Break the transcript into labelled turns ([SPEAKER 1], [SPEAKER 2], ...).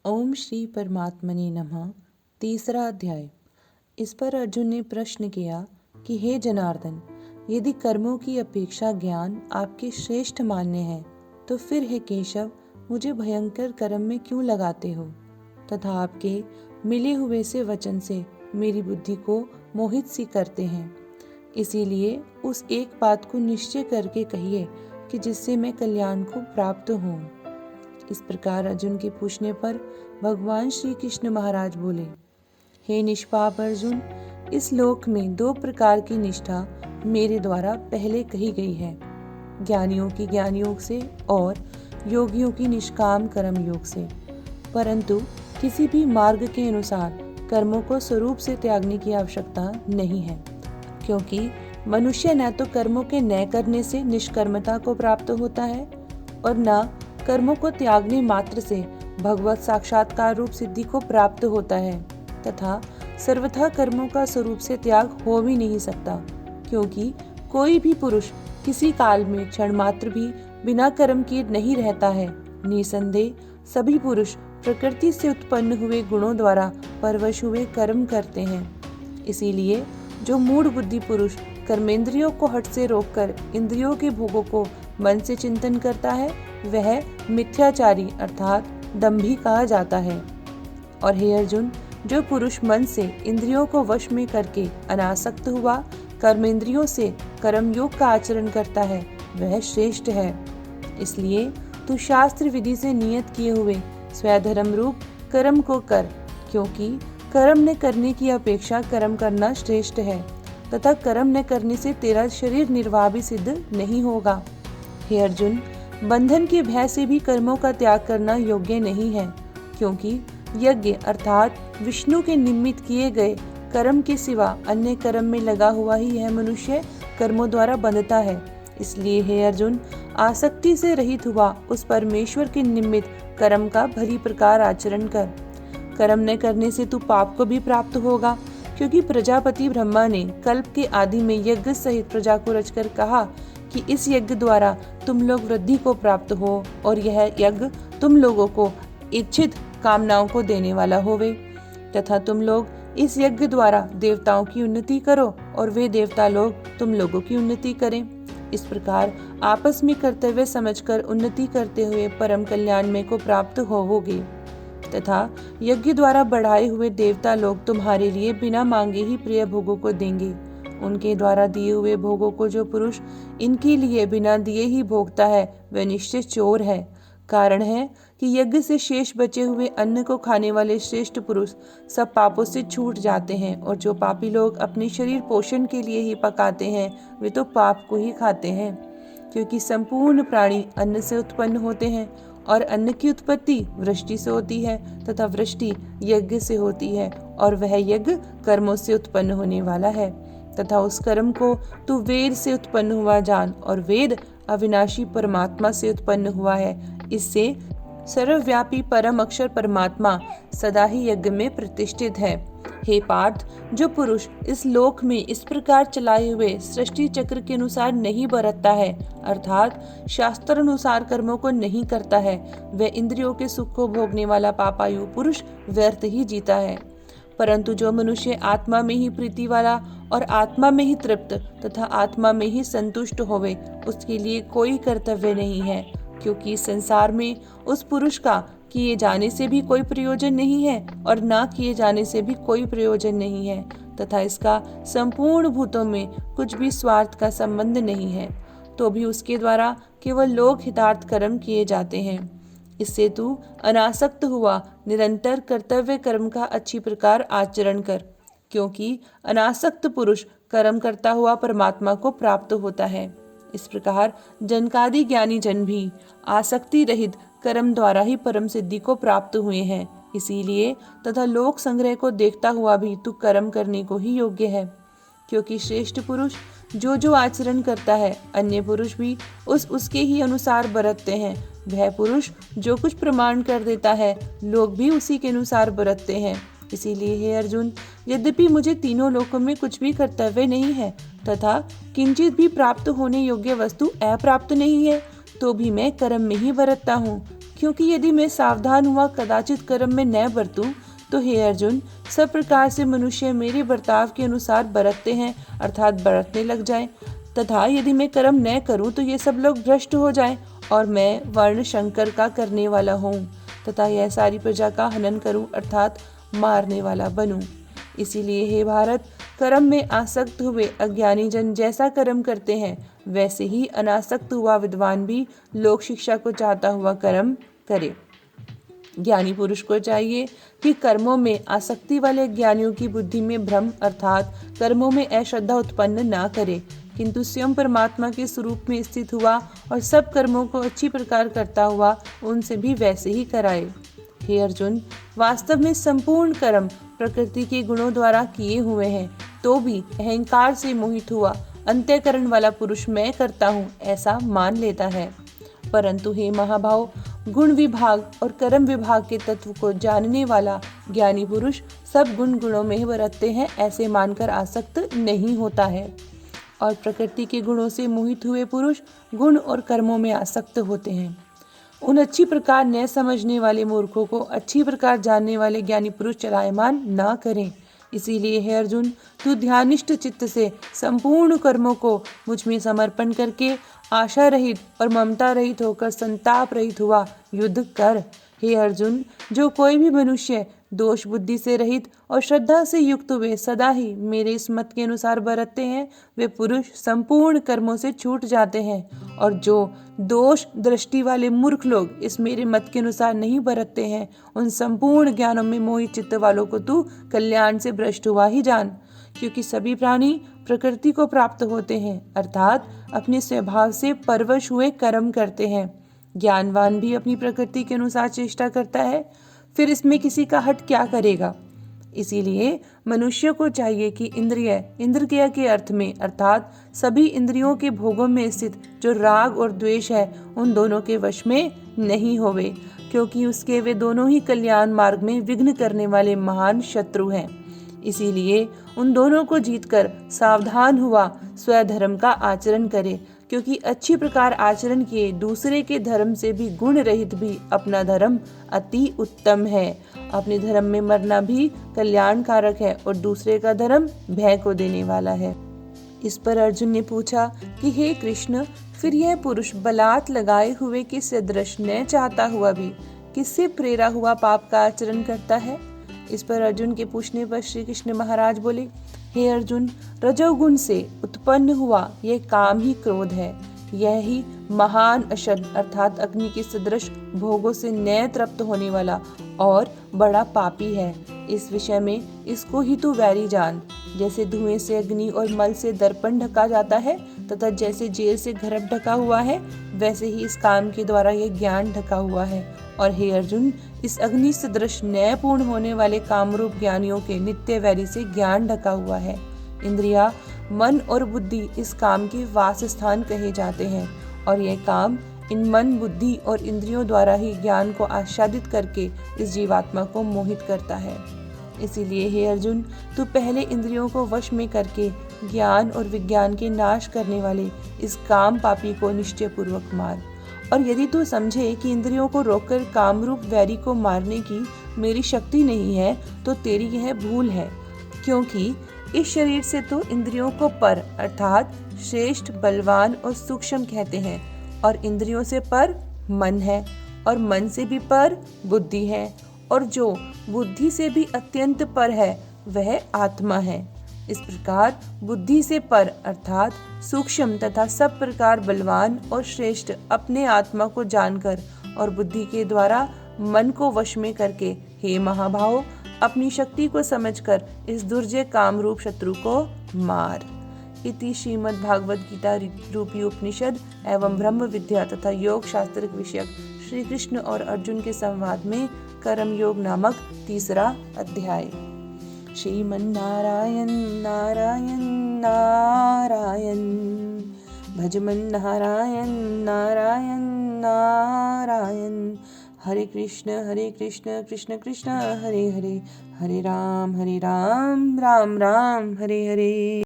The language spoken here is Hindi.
[SPEAKER 1] ओम श्री परमात्मने नमः। तीसरा अध्याय। इस पर अर्जुन ने प्रश्न किया कि हे जनार्दन, यदि कर्मों की अपेक्षा ज्ञान आपके श्रेष्ठ मान्य है तो फिर हे केशव मुझे भयंकर कर्म में क्यों लगाते हो तथा आपके मिले हुए से वचन से मेरी बुद्धि को मोहित सी करते हैं। इसीलिए उस एक बात को निश्चय करके कहिए कि जिससे मैं कल्याण को प्राप्त हूँ। इस प्रकार अर्जुन के पूछने पर भगवान श्री कृष्ण महाराज बोले, हे निष्पाप अर्जुन, इस लोक में दो प्रकार की निष्ठा मेरे द्वारा पहले कही गई है, ज्ञानियों की ज्ञान योग से और योगियों की निष्काम कर्म योग से। परंतु किसी भी मार्ग के अनुसार कर्मों को स्वरूप से त्यागने की आवश्यकता नहीं है, क्योंकि मनुष्य न तो कर्मों के न करने से निष्कर्मता को प्राप्त होता है और न कर्मों को त्यागने मात्र से भगवत साक्षात्कार रूप सिद्धि को प्राप्त होता है, तथा सर्वथा कर्मों का स्वरूप से त्याग हो भी नहीं सकता, क्योंकि कोई भी पुरुष किसी काल में क्षण मात्र भी बिना कर्म किए नहीं रहता है। निसंदेह सभी पुरुष प्रकृति से उत्पन्न हुए गुणों द्वारा परवश हुए कर्म करते हैं। इसीलिए जो मूढ़ बुद्धि पुरुष कर्मेंद्रियों को हठ से रोककर इंद्रियों के भोगों को मन से चिंतन करता है वह मिथ्याचारी अर्थात दंभी कहा जाता है। और हे अर्जुन, जो पुरुष मन से इंद्रियों को वश में करके अनासक्त हुआ कर्मेंद्रियों से कर्मयोग का आचरण करता है वह श्रेष्ठ है। इसलिए तू शास्त्र विधि से नियत किए हुए स्वधर्म रूप कर्म को कर, क्योंकि कर्म न करने की अपेक्षा कर्म करना श्रेष्ठ है तथा कर्म न करने से तेरा शरीर निर्वाह भी सिद्ध नहीं होगा। हे अर्जुन, बंधन के भय से भी कर्मों का त्याग करना योग्य नहीं है, क्योंकि यज्ञ अर्थात विष्णु के निमित्त किए गए कर्म के सिवा अन्य कर्म में लगा हुआ ही यह मनुष्य कर्मों द्वारा बंधता है। इसलिए हे अर्जुन, आसक्ति से रहित हुआ उस परमेश्वर के निमित्त कर्म का भली प्रकार आचरण कर। कर्म न करने से तू पाप को भी प्राप्त होगा, क्योंकि प्रजापति ब्रह्मा ने कल्प के आदि में यज्ञ सहित प्रजा को रचकर कहा कि इस यज्ञ द्वारा तुम लोग वृद्धि को प्राप्त हो और यह यज्ञ तुम लोगों को इच्छित कामनाओं को देने वाला होवे, तथा तुम लोग इस यज्ञ द्वारा देवताओं की उन्नति करो और वे देवता लोग तुम लोगों की उन्नति करें। इस प्रकार आपस में कर्तव्य समझकर उन्नति करते हुए परम कल्याण में को प्राप्त होवोगे, तथा यज्ञ द्वारा बढ़ाए हुए देवता लोग तुम्हारे लिए बिना मांगे ही प्रिय भोगों को देंगे। उनके द्वारा दिए हुए भोगों को जो पुरुष इनके लिए बिना दिए ही भोगता है वह निश्चय चोर है। कारण है कि यज्ञ से शेष बचे हुए अन्न को खाने वाले श्रेष्ठ पुरुष सब पापों से छूट जाते हैं, और जो पापी लोग अपने शरीर पोषण के लिए ही पकाते हैं वे तो पाप को ही खाते हैं, क्योंकि संपूर्ण प्राणी अन्न से उत्पन्न होते हैं और अन्न की उत्पत्ति वृष्टि से होती है तथा वृष्टि यज्ञ से होती है, और वह यज्ञ कर्मों से उत्पन्न होने वाला है तथा उस कर्म को तू वेद से उत्पन्न हुआ जान, और वेद अविनाशी परमात्मा से उत्पन्न हुआ है। इससे सर्वव्यापी परम अक्षर परमात्मा सदा ही यज्ञ में प्रतिष्ठित है। हे पार्थ, जो पुरुष इस लोक में इस प्रकार चलाए हुए सृष्टि चक्र के अनुसार नहीं बरतता है अर्थात शास्त्र अनुसार कर्मों को नहीं करता है, वह इंद्रियों के सुख को भोगने वाला पापायु पुरुष व्यर्थ ही जीता है। परंतु जो मनुष्य आत्मा में ही प्रीति वाला और आत्मा में ही तृप्त तथा आत्मा में ही संतुष्ट होवे, उसके लिए कोई कर्तव्य नहीं है, क्योंकि संसार में उस पुरुष का किए जाने से भी कोई प्रयोजन नहीं है और ना किए जाने से भी कोई प्रयोजन नहीं है, तथा इसका संपूर्ण भूतों में कुछ भी स्वार्थ का संबंध नहीं है, तो भी उसके द्वारा केवल लोक हितार्थ कर्म किए जाते हैं। इससे तू अनासक्त हुआ निरंतर कर्तव्य कर्म का अच्छी प्रकार आचरण कर, क्योंकि अनासक्त पुरुष कर्म करता हुआ परमात्मा को प्राप्त होता है। इस प्रकार जनकादि ज्ञानी जन भी आसक्ति रहित कर्म द्वारा ही परम सिद्धि को प्राप्त हुए हैं। इसीलिए तथा लोक संग्रह को देखता हुआ भी तू कर्म करने को ही योग्य है, क्योंकि श्रेष्ठ पुरुष जो जो आचरण करता है अन्य पुरुष भी उसके ही अनुसार बरतते हैं। वह पुरुष जो कुछ प्रमाण कर देता है लोग भी उसी के अनुसार बरतते हैं। इसीलिए हे अर्जुन, यद्यपि मुझे तीनों लोकों में कुछ भी कर्तव्य नहीं है तथा किंचित भी प्राप्त होने योग्य वस्तु अप्राप्त नहीं है, तो भी मैं कर्म में ही बरतता हूँ, क्योंकि यदि मैं सावधान हुआ कदाचित कर्म में न बरतूं तो हे अर्जुन, सब प्रकार से मनुष्य मेरे बर्ताव के अनुसार बरतते हैं, अर्थात बरतने लग जाएं, तथा यदि मैं कर्म न करूं तो ये सब लोग भ्रष्ट हो जाएं और मैं वर्ण शंकर का करने वाला हूँ तथा यह सारी प्रजा का हनन करूं, अर्थात मारने वाला बनूं। इसीलिए हे भारत, कर्म में आसक्त हुए अज्ञानी जन जैसा कर्म करते हैं वैसे ही अनासक्त हुआ विद्वान भी लोक शिक्षा को चाहता हुआ कर्म करे। ज्ञानी पुरुष को चाहिए कि कर्मों में आसक्ति वाले ज्ञानियों की बुद्धि में भ्रम अर्थात कर्मों में अश्रद्धा उत्पन्न ना करे, किंतु स्वयं परमात्मा के स्वरूप में स्थित हुआ और सब कर्मों को अच्छी प्रकार करता हुआ उनसे भी वैसे ही कराए। हे अर्जुन, वास्तव में संपूर्ण कर्म प्रकृति के गुणों द्वारा किए हुए हैं, तो भी अहंकार से मोहित हुआ अंतःकरण वाला पुरुष मैं करता हूँ ऐसा मान लेता है। परंतु हे महाभाव, गुण विभाग और कर्म विभाग के तत्व को जानने वाला ज्ञानी पुरुष सब गुणों में बरतते हैं ऐसे मानकर आसक्त नहीं होता है, और प्रकृति के गुणों से मोहित हुए पुरुष गुण और कर्मों में आसक्त होते हैं। उन अच्छी प्रकार न समझने वाले मूर्खों को अच्छी प्रकार जानने वाले ज्ञानी पुरुष चलायमान ना करें। इसीलिए हे अर्जुन, तू ध्यानिष्ठ चित्त से संपूर्ण कर्मों को मुझ में समर्पण करके आशा रहित और ममता रहित होकर संताप रहित हुआ युद्ध कर। हे अर्जुन, जो कोई भी मनुष्य दोष बुद्धि से रहित और श्रद्धा से युक्त हुए सदा ही मेरे इस मत के अनुसार बरतते हैं वे पुरुष संपूर्ण कर्मों से छूट जाते हैं, और जो दोष दृष्टि वाले मूर्ख लोग इस मेरे मत के अनुसार नहीं बरतते हैं उन संपूर्ण ज्ञानों में मोहित चित्त वालों को तू कल्याण से भ्रष्ट हुआ ही जान। क्योंकि सभी प्राणी प्रकृति को प्राप्त होते हैं, अर्थात अपने स्वभाव से परवश हुए कर्म करते हैं। ज्ञानवान भी अपनी प्रकृति के अनुसार चेष्टा करता है, फिर इसमें किसी का हट क्या करेगा। इसीलिए मनुष्य को चाहिए कि इंद्रिय के अर्थ में अर्थात सभी इंद्रियों के भोगों में स्थित जो राग और द्वेष है उन दोनों के वश में नहीं होवे, क्योंकि उसके वे दोनों ही कल्याण मार्ग में विघ्न करने वाले महान शत्रु हैं। इसीलिए उन दोनों को जीतकर सावधान हुआ स्वधर्म का आचरण करे, क्योंकि अच्छी प्रकार आचरण किए दूसरे के धर्म से भी गुण रहित भी अपना धर्म अति उत्तम है। अपने धर्म में मरना भी कल्याणकारक है और दूसरे का धर्म भय को देने वाला है। इस पर अर्जुन ने पूछा कि हे कृष्ण, फिर यह पुरुष बलात् लगाए हुए के सदृश न चाहता हुआ भी किससे प्रेरा हुआ पाप का आचरण करता है। इस पर अर्जुन के पूछने पर श्री कृष्ण महाराज बोले, हे अर्जुन, रजोगुण से उत्पन्न हुआ यह काम ही क्रोध है। यह ही महान अशद अर्थात अग्नि के सदृश भोगों से न तृप्त होने वाला और बड़ा पापी है। इस विषय में इसको ही तू वैरी जान। जैसे धुएं से अग्नि और मल से दर्पण ढका जाता है तथा जैसे जेल से घरप ढका हुआ है, वैसे ही इस काम के द्वारा यह ज्ञान ढका हुआ है। और हे अर्जुन, इस अग्नि सदृश न्याय पूर्ण होने वाले कामरूप ज्ञानियों के नित्य वैरी से ज्ञान ढका हुआ है। इंद्रिया, मन और बुद्धि इस काम के वास स्थान कहे जाते हैं, और यह काम इन मन, बुद्धि और इंद्रियों द्वारा ही ज्ञान को आच्छादित करके इस जीवात्मा को मोहित करता है। इसीलिए हे अर्जुन, तू पहले इंद्रियों को वश में करके ज्ञान और विज्ञान के नाश करने वाले इस काम पापी को निश्चय पूर्वक मार। और यदि तू समझे कि इंद्रियों को रोककर कामरूप वैरी को मारने की मेरी शक्ति नहीं है तो तेरी यह भूल है, क्योंकि इस शरीर से तो इंद्रियों को पर अर्थात श्रेष्ठ, बलवान और सूक्ष्म कहते हैं, और इंद्रियों से पर मन है, और मन से भी पर बुद्धि है, और जो बुद्धि से भी अत्यंत पर है वह आत्मा है। इस प्रकार बुद्धि से पर अर्थात सूक्ष्म तथा सब प्रकार बलवान और श्रेष्ठ अपने आत्मा को जानकर और बुद्धि के द्वारा मन को वश में करके हे महाभाव, अपनी शक्ति को समझकर इस दुर्जय कामरूप शत्रु को मार। इति श्रीमद् भागवत गीता रूपी उपनिषद एवं ब्रह्म विद्या तथा योग शास्त्र विषयक श्री कृष्ण और अर्जुन के संवाद में कर्म योग नामक तीसरा अध्याय। श्रीमन्नारायण नारायण नारायण, भजमन नारायण नारायण नारायण। हरे कृष्ण कृष्ण कृष्ण हरे हरे, हरे राम राम राम हरे हरे।